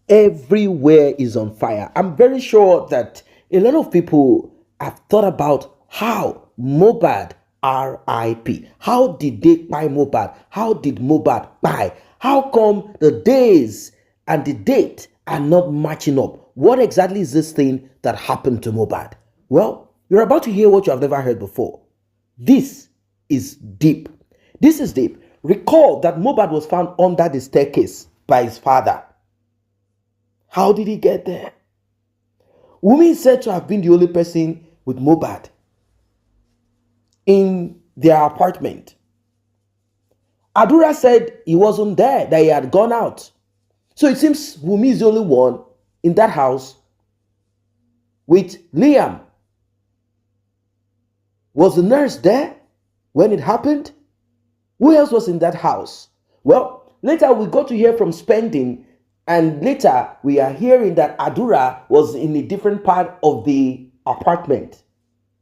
Everywhere is on fire. I'm very sure that a lot of people have thought about how Mohbad RIP. How did they buy Mohbad? How did Mohbad buy? How come the days and the date are not matching up? What exactly is this thing that happened to Mohbad? Well, you're about to hear what you have never heard before. This is deep. This is deep. Recall that Mohbad was found under the staircase by his father. How did he get there? Wunmi is said to have been the only person with Mohbad in their apartment. Adura said he wasn't there, that he had gone out. So it seems Wunmi is the only one in that house with Liam. Was the nurse there when it happened? Who else was in that house? Well, later we got to hear from Spending, and later we are hearing that Adura was in a different part of the apartment.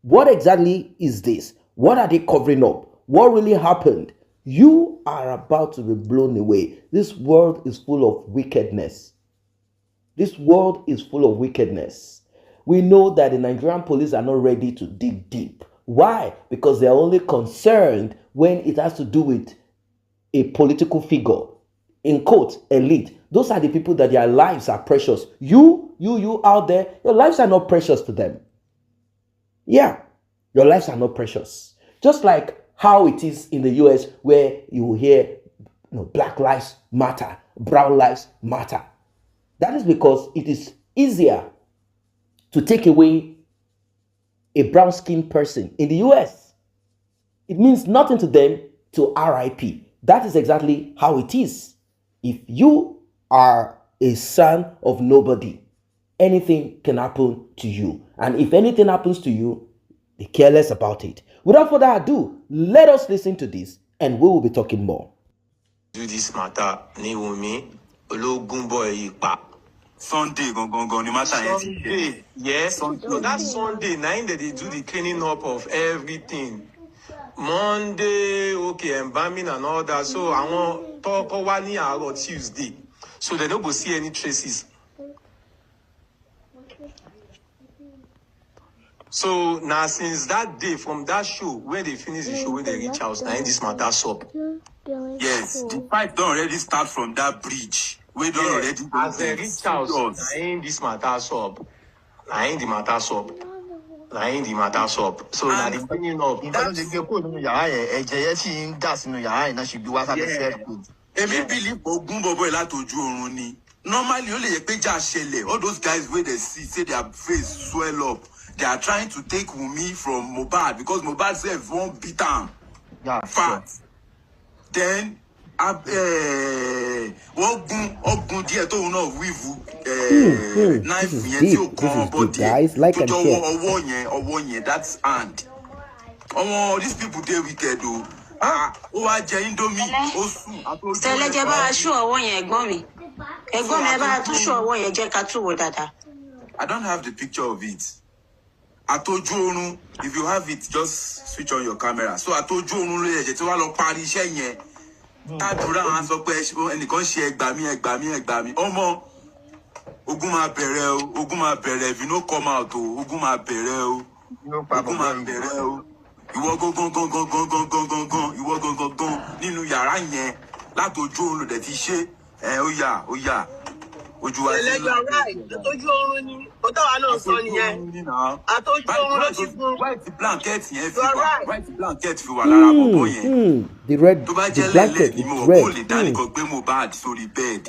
What exactly is this? What are they covering up? What really happened? You are about to be blown away. This world is full of wickedness. This world is full of wickedness. We know that the Nigerian police are not ready to dig deep. Why? Because they are only concerned when it has to do with a political figure. In quote, elite. Those are the people that their lives are precious. You out there, your lives are not precious to them. Yeah, your lives are not precious. Just like how it is in the US, where you hear, Black lives matter, brown lives matter. That is because it is easier to take away a brown-skinned person in the US. It means nothing to them to RIP. That is exactly how it is. If you are a son of nobody, anything can happen to you. And if anything happens to you, be careless about it. Without further ado, let us listen to this and we will be talking more. Do this matter, ni Wunmi, Ologun boy pa. Sunday, no matter Sunday, yes. Sunday. So that Sunday, night that they do the cleaning up of everything. Monday, okay, embalming and all that. So I want talk over or Tuesday. So they don't go see any traces. So now since that day, from that show, when they finish the show, when they reach house, now this matter up. Yes, the fight don't already start from that bridge. We don't already. As they reach house, now this matter up. Now the matter up. Now the matter up. So now the cleaning up. Normally, only a page all those guys where they see say their face swell up. They are trying to take Wunmi from Mohbad because Mohbad said won't beat him. Yeah, fact. Sure. Then, ogun díẹ̀ tó náà wíwú knife yẹn tí ó kàn body tó jọ ọwọ́ yẹn that's hand. These people dey wicked o. Ó wá jẹ indomie ó sùn. Tẹ́lẹ̀ jẹ́ bá aṣọ ọwọ́ yẹn ẹ̀gbọ́n mi. Ẹ̀gbọ́n mi bá aṣọ ọwọ́ yẹn jẹ́ ká tún wò dáadáa. I don't have the picture of it. Àtọ́jú oorun, if you have it, just switch on your camera. So àtọ́jú oorun ló yẹ tí wàá lọ parí iṣẹ́ yẹn. Tádùrá wọn sọ pé ẹnìkan ṣe ẹgbàmí. Ọmọ ogun máa bẹ̀rẹ̀ o, ogun máa bẹ̀rẹ̀ if you no come out o, ogun máa bẹ̀rẹ̀ o, ogun máa bẹ̀rẹ̀ o. Ìwọ gangan, ìwọ gangan nínú yàrá yẹn látọjú oorun ló dẹ̀ ti ṣe. Ó yá. Ojú wa sí lọ. Àtọ́jú oorun ni. Ó táwa náà sọ nìyẹn. Àtọ́jú oorun ló ti fún. White blanket yẹn fi wà. White blanket fi wà lára bọ̀bọ̀ yẹn. The red tó bá jẹ́ lẹ́lẹ̀ ni mo kò lè dání kan gbé Mohbad sórí bed.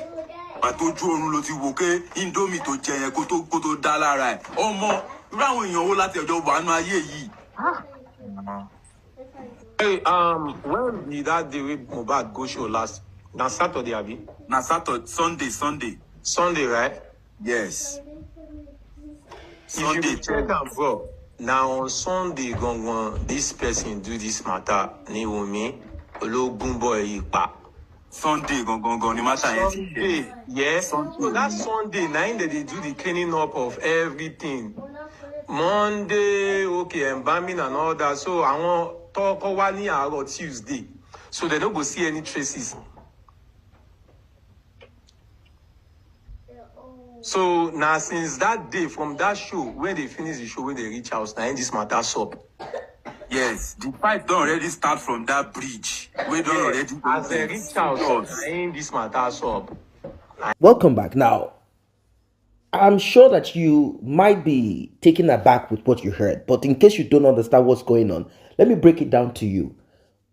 Àtọ́jú oorun ló ti wò pé indomie tó jẹ yẹn kó tó dá lára ẹ̀. Ọmọ irú àwọn èèyàn wo láti ọjọ́ wà nínú ayé yìí. Hey, when did that day with Mohbad go show last? Na Saturday, abi? Na Saturday, Sunday, right? Yes. Sunday, check am, bro. Now on Sunday, this person do this matter. Ni Wunmi, Ologun boy pa. Sunday, ni matter. Sunday, yes. So that Sunday, night that they do the cleaning up of everything. Monday, okay, embalming and all that. So I want talk over Tuesday. So they don't go see any traces. So now since that day, from that show, when they finish the show, when they reach house, now this matter up. Yes, the fight don't already start from that bridge. We don't already. As they reach house, now this matter up. Welcome back. Now, I'm sure that you might be taken aback with what you heard, but in case you don't understand what's going on, let me break it down to you.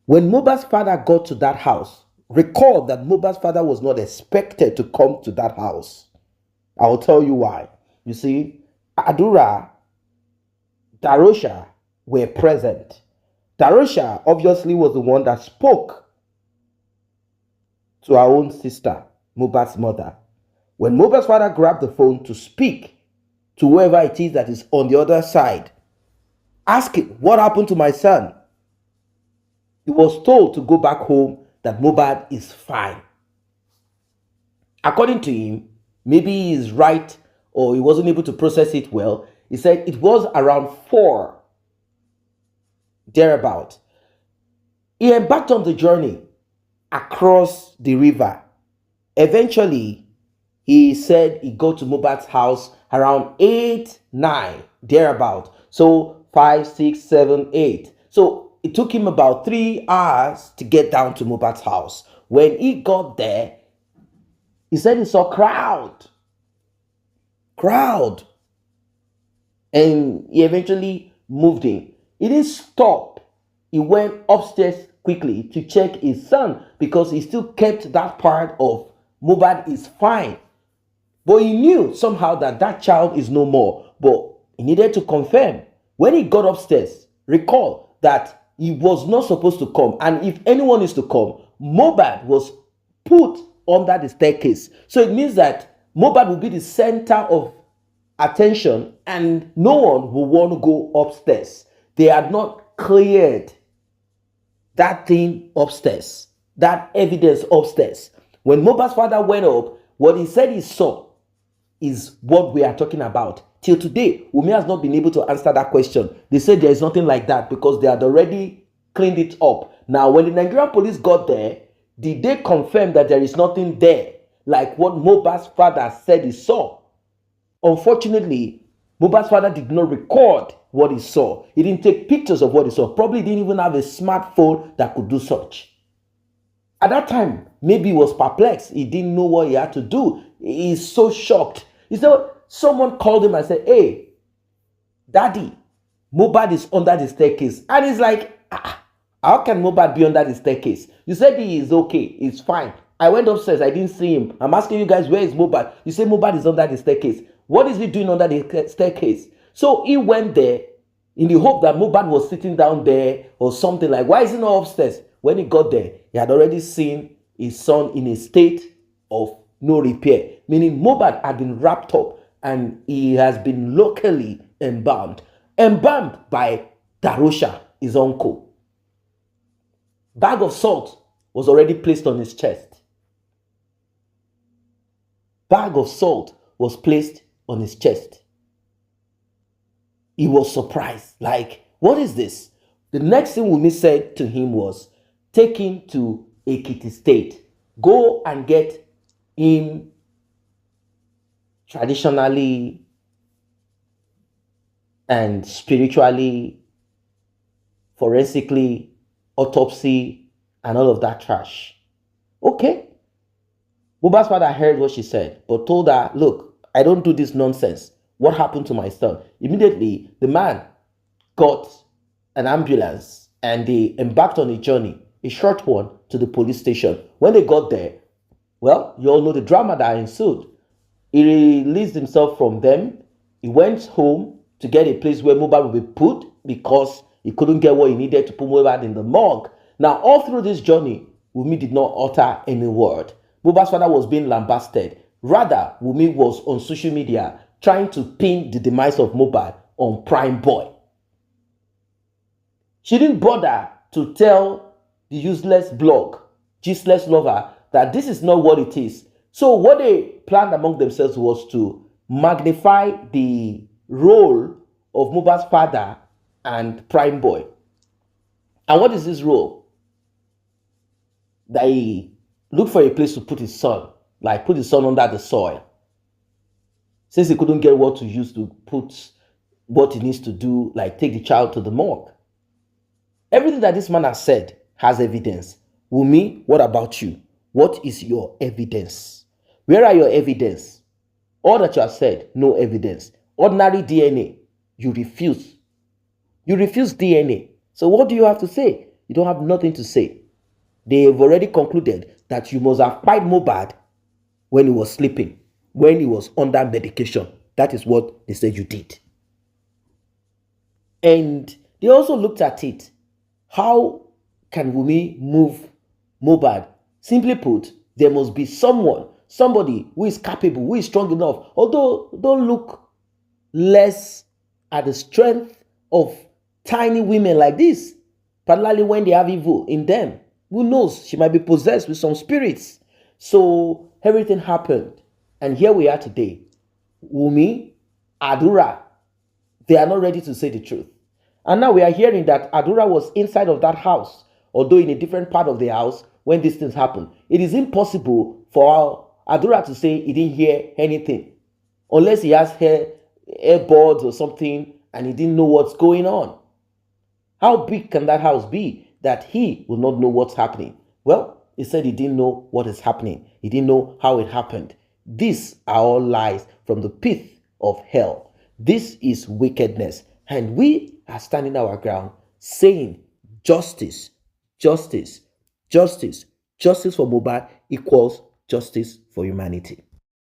When Mohbad's father got to that house, recall that Mohbad's father was not expected to come to that house. I will tell you why. You see, Adura, Darosha were present. Darosha obviously was the one that spoke to our own sister, Mohbad's mother. When Mohbad's father grabbed the phone to speak to whoever it is that is on the other side, asking, what happened to my son? He was told to go back home, that Mohbad is fine. According to him, maybe he is right or he wasn't able to process it well. He said it was around 4, thereabout. He embarked on the journey across the river. Eventually, he said he got to Mohbad's house around 8, 9, thereabout. So 5, 6, 7, 8. So it took him about 3 hours to get down to Mohbad's house. When he got there, he said he saw crowd. And he eventually moved in. He didn't stop. He went upstairs quickly to check his son because he still kept that part of Mohbad is fine. But he knew somehow that that child is no more. But he needed to confirm. When he got upstairs, recall that he was not supposed to come. And if anyone is to come, Mohbad was put under the staircase. So it means that Mohbad will be the center of attention and no one will want to go upstairs. They had not cleared that thing upstairs, that evidence upstairs. When Mohbad's father went up, what he said he saw is what we are talking about. Till today, Wunmi has not been able to answer that question. They said there is nothing like that because they had already cleaned it up. Now, when the Nigerian police got there, did they confirm that there is nothing there like what Mohbad's father said he saw? Unfortunately, Mohbad's father did not record what he saw. He didn't take pictures of what he saw. Probably didn't even have a smartphone that could do such. At that time, maybe he was perplexed. He didn't know what he had to do. He's so shocked. He said, someone called him and said, hey, daddy, Mohbad is under the staircase. And he's like, how can Mohbad be under the staircase? You said he is okay. He's fine. I went upstairs. I didn't see him. I'm asking you guys, where is Mohbad? You say Mohbad is under the staircase. What is he doing under the staircase? So he went there in the hope that Mohbad was sitting down there or something like, why is he not upstairs? When he got there, he had already seen his son in a state of no repair, meaning Mohbad had been wrapped up and he has been locally embalmed by Darosha, his uncle. Bag of salt was already placed on his chest. Bag of salt was placed on his chest. He was surprised, like, what is this? The next thing Wunmi said to him was, take him to Cked state. Go and get him traditionally and spiritually, forensically, autopsy, and all of that trash. Okay. Mohbad's father heard what she said, but told her, look, I don't do this nonsense. What happened to my son? Immediately, the man got an ambulance and they embarked on a journey, a short one, to the police station. When they got there, well, you all know the drama that ensued. He released himself from them. He went home to get a place where Mohbad would be put because he couldn't get what he needed to put Mohbad in the morgue. Now, all through this journey, Wunmi did not utter any word. Mohbad's father was being lambasted. Rather, Wunmi was on social media trying to pin the demise of Mohbad on Prime Boy. She didn't bother to tell the useless blog, Gistless Lover, that this is not what it is. So what they planned among themselves was to magnify the role of Mohbad's father and Prime Boy. And what is this role? That he looked for a place to put his son, like put his son under the soil. since he couldn't get what to use to put what he needs to do, like take the child to the morgue. Everything that this man has said has evidence. Wunmi, what about you? What is your evidence? Where are your evidence? All that you have said, no evidence. Ordinary DNA, you refuse. You refuse DNA. So what do you have to say? You don't have nothing to say. They have already concluded that you must have pied Mohbad when he was sleeping, when he was under medication. That is what they said you did. And they also looked at it. How can Wunmi move Mohbad? Simply put, there must be somebody who is capable, who is strong enough. Although don't look less at the strength of tiny women like this, particularly when they have evil in them. Who knows? She might be possessed with some spirits. So everything happened. And here we are today. Wunmi, Adura, they are not ready to say the truth. And now we are hearing that Adura was inside of that house, although in a different part of the house when these things happened. It is impossible for Adura to say he didn't hear anything, unless he has earbuds or something and he didn't know what's going on. How big can that house be that he will not know what's happening? Well, he said he didn't know what is happening. He didn't know how it happened. These are all lies from the pit of hell. This is wickedness. And we are standing our ground saying justice, justice, justice, justice for Mohbad equals justice for humanity.